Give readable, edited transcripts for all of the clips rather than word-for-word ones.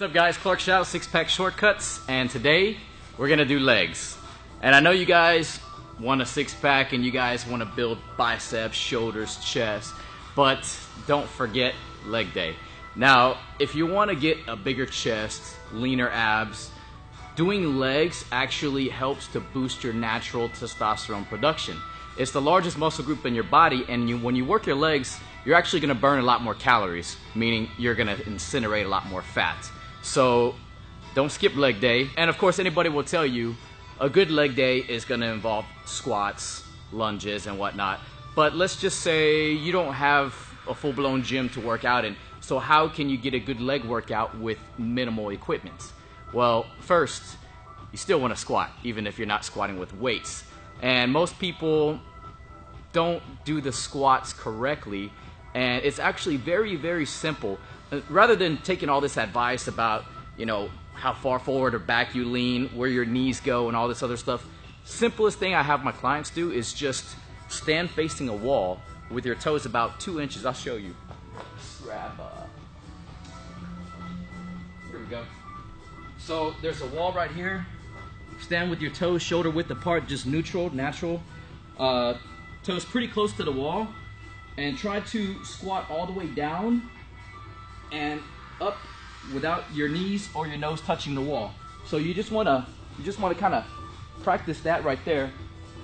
What's up guys, Clark Shout, Six Pack Shortcuts, and today we're gonna do legs. And I know you guys want a six pack and you guys want to build biceps, shoulders, chest, but don't forget leg day. Now, if you want to get a bigger chest, leaner abs, doing legs actually helps to boost your natural testosterone production. It's the largest muscle group in your body, and when you work your legs, you're actually going to burn a lot more calories, meaning you're going to incinerate a lot more fat. So don't skip leg day. And of course, anybody will tell you a good leg day is going to involve squats, lunges, and whatnot. But let's just say you don't have a full-blown gym to work out in. So how can you get a good leg workout with minimal equipment? Well, first, you still want to squat, even if you're not squatting with weights. And most people don't do the squats correctly, and it's actually very, very simple. Rather than taking all this advice about, you know, how far forward or back you lean, where your knees go, and all this other stuff, simplest thing I have my clients do is just stand facing a wall with your toes about 2 inches. I'll show you. Grab here we go. So there's a wall right here. Stand with your toes shoulder width apart, just neutral, natural. Toes pretty close to the wall, and try to squat all the way down and up without your knees or your nose touching the wall. So you just want to kind of practice that right there,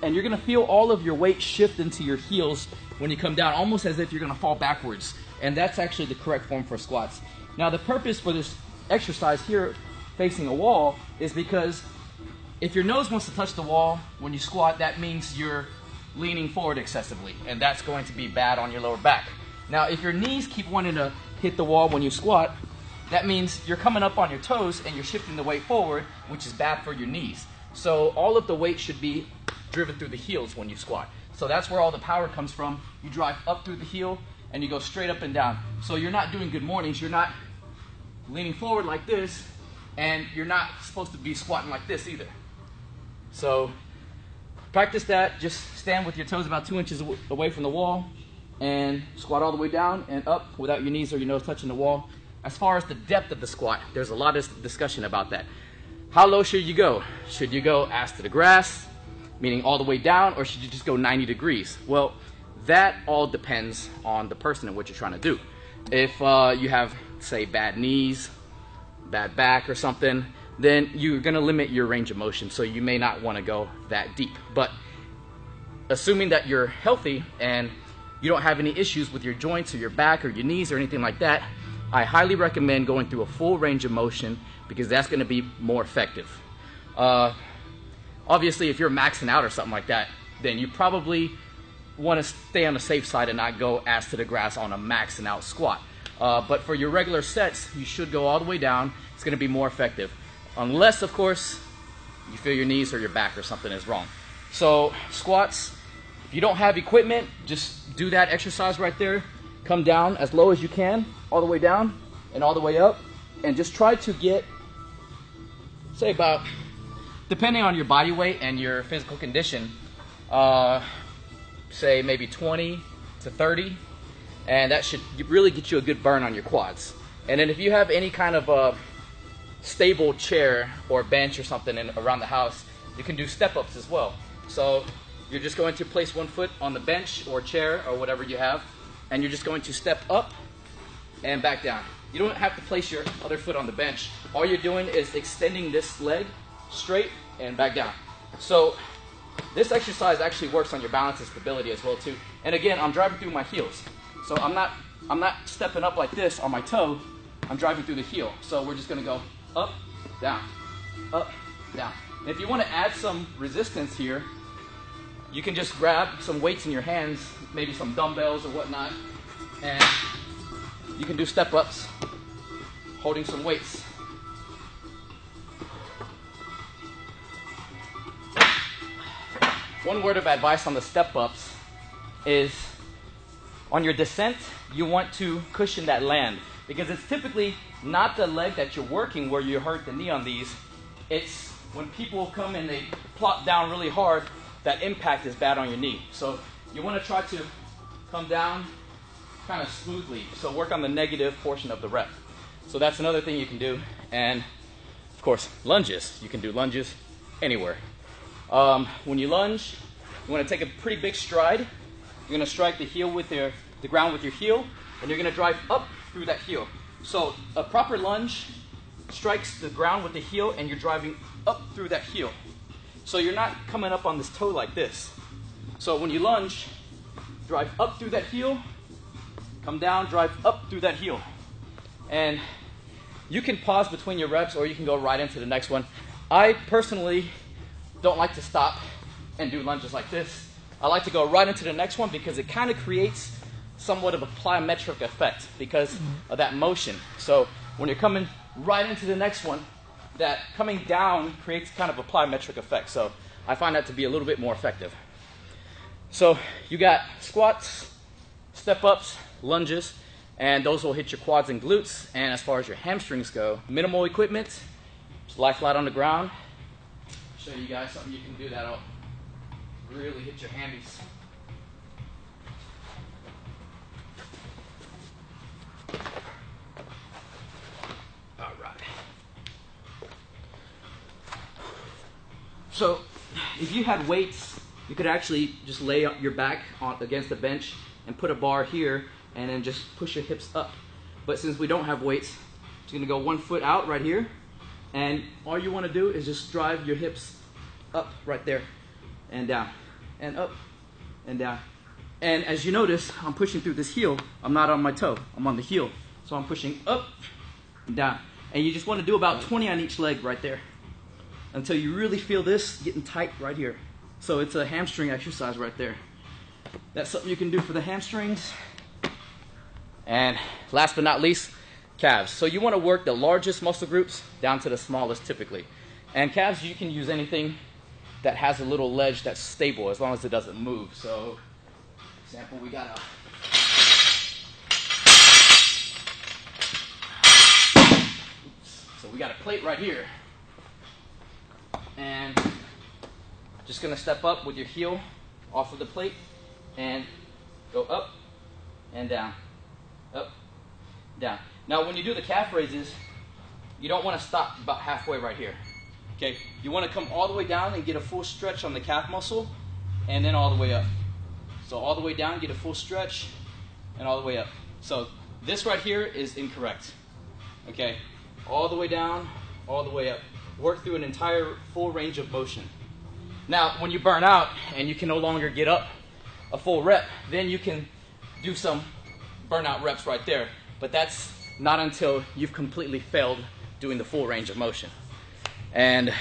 and you're going to feel all of your weight shift into your heels when you come down, almost as if you're going to fall backwards. And that's actually the correct form for squats. Now, the purpose for this exercise here facing a wall is because if your nose wants to touch the wall when you squat, that means you're leaning forward excessively, and that's going to be bad on your lower back. Now, if your knees keep wanting to hit the wall when you squat, that means you're coming up on your toes and you're shifting the weight forward, which is bad for your knees. So all of the weight should be driven through the heels when you squat. So that's where all the power comes from. You drive up through the heel and you go straight up and down. So you're not doing good mornings, you're not leaning forward like this, and you're not supposed to be squatting like this either. So practice that. Just stand with your toes about 2 inches away from the wall and squat all the way down and up without your knees or your nose touching the wall. As far as the depth of the squat, there's a lot of discussion about that. How low should you go? Should you go ass to the grass, meaning all the way down, or should you just go 90 degrees? Well, that all depends on the person and what you're trying to do. If you have, say, bad knees, bad back or something, then you're going to limit your range of motion, so you may not want to go that deep. But assuming that you're healthy and you don't have any issues with your joints or your back or your knees or anything like that, I highly recommend going through a full range of motion, because that's going to be more effective. Obviously, if you're maxing out or something like that, then you probably want to stay on the safe side and not go ass to the grass on a maxing out squat. But for your regular sets, you should go all the way down. It's going to be more effective. Unless, of course, you feel your knees or your back or something is wrong. So squats, if you don't have equipment, just do that exercise right there. Come down as low as you can, all the way down and all the way up. And just try to get, say about, depending on your body weight and your physical condition, say maybe 20 to 30. And that should really get you a good burn on your quads. And then if you have any kind of stable chair or bench or something around the house, you can do step-ups as well. So you're just going to place one foot on the bench or chair or whatever you have, and you're just going to step up and back down. You don't have to place your other foot on the bench. All you're doing is extending this leg straight and back down. So this exercise actually works on your balance and stability as well too. And again, I'm driving through my heels. So I'm not stepping up like this on my toe. I'm driving through the heel. So we're just going to go up, down, up, down. And if you want to add some resistance here, you can just grab some weights in your hands, maybe some dumbbells or whatnot, and you can do step-ups holding some weights. One word of advice on the step-ups is, on your descent, you want to cushion that land, because it's typically not the leg that you're working where you hurt the knee on these. It's when people come and they plop down really hard, that impact is bad on your knee. So you want to try to come down kind of smoothly. So work on the negative portion of the rep. So that's another thing you can do. And of course, lunges. You can do lunges anywhere. When you lunge, you want to take a pretty big stride. You're going to strike the ground with your heel, and you're going to drive up through that heel. So a proper lunge strikes the ground with the heel, and you're driving up through that heel. So you're not coming up on this toe like this. So when you lunge, drive up through that heel, come down, drive up through that heel. And you can pause between your reps, or you can go right into the next one. I personally don't like to stop and do lunges like this. I like to go right into the next one because it kind of creates somewhat of a plyometric effect because of that motion. So when you're coming right into the next one, that coming down creates kind of a plyometric effect. So I find that to be a little bit more effective. So you got squats, step-ups, lunges, and those will hit your quads and glutes. And as far as your hamstrings go, minimal equipment, just lie flat on the ground. Show you guys something you can do that'll really hit your hammies. All right. So if you had weights, you could actually just lay up your back against the bench and put a bar here and then just push your hips up. But since we don't have weights, it's gonna go 1 foot out right here, and all you wanna do is just drive your hips up right there and down and up and down. And as you notice, I'm pushing through this heel. I'm not on my toe, I'm on the heel. So I'm pushing up and down. And you just wanna do about 20 on each leg right there until you really feel this getting tight right here. So it's a hamstring exercise right there. That's something you can do for the hamstrings. And last but not least, calves. So you want to work the largest muscle groups down to the smallest typically. And calves, you can use anything that has a little ledge that's stable as long as it doesn't move. So, for example, we got a plate right here. And just gonna step up with your heel off of the plate and go up and down, up, down. Now when you do the calf raises, you don't wanna stop about halfway right here, okay? You wanna come all the way down and get a full stretch on the calf muscle and then all the way up. So all the way down, get a full stretch and all the way up. So this right here is incorrect, okay? All the way down, all the way up. Work through an entire full range of motion. Now, when you burn out and you can no longer get up a full rep, then you can do some burnout reps right there. But that's not until you've completely failed doing the full range of motion. And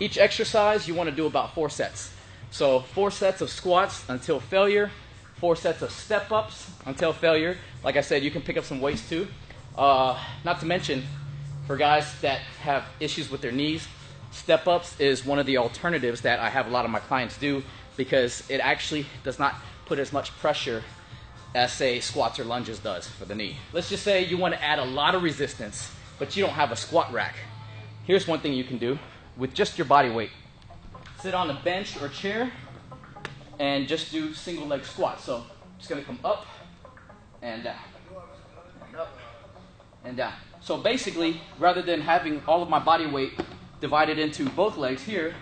each exercise, you want to do about 4 sets. So 4 sets of squats until failure, 4 sets of step-ups until failure. Like I said, you can pick up some weights too. Not to mention, for guys that have issues with their knees, step-ups is one of the alternatives that I have a lot of my clients do because it actually does not put as much pressure as, say, squats or lunges does for the knee. Let's just say you want to add a lot of resistance, but you don't have a squat rack. Here's one thing you can do with just your body weight. Sit on a bench or chair and just do single leg squats. So I'm just going to come up and down, and up and down. So basically, rather than having all of my body weight divided into both legs here,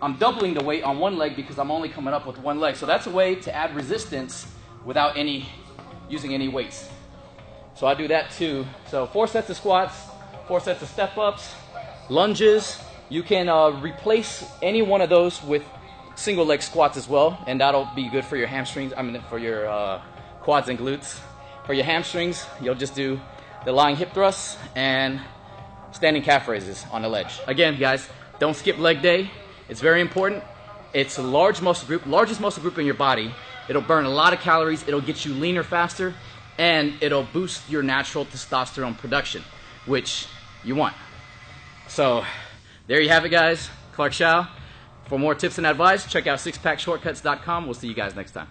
I'm doubling the weight on one leg because I'm only coming up with one leg. So that's a way to add resistance without using any weights. So I do that too. So 4 sets of squats, 4 sets of step-ups, lunges. You can replace any one of those with single leg squats as well, and that'll be good for your hamstrings, for your quads and glutes. For your hamstrings, you'll just do the lying hip thrusts and standing calf raises on the ledge. Again, guys, don't skip leg day. It's very important. It's a largest muscle group in your body. It'll burn a lot of calories. It'll get you leaner faster, and it'll boost your natural testosterone production, which you want. So there you have it, guys. Clark Shao. For more tips and advice, check out sixpackshortcuts.com. We'll see you guys next time.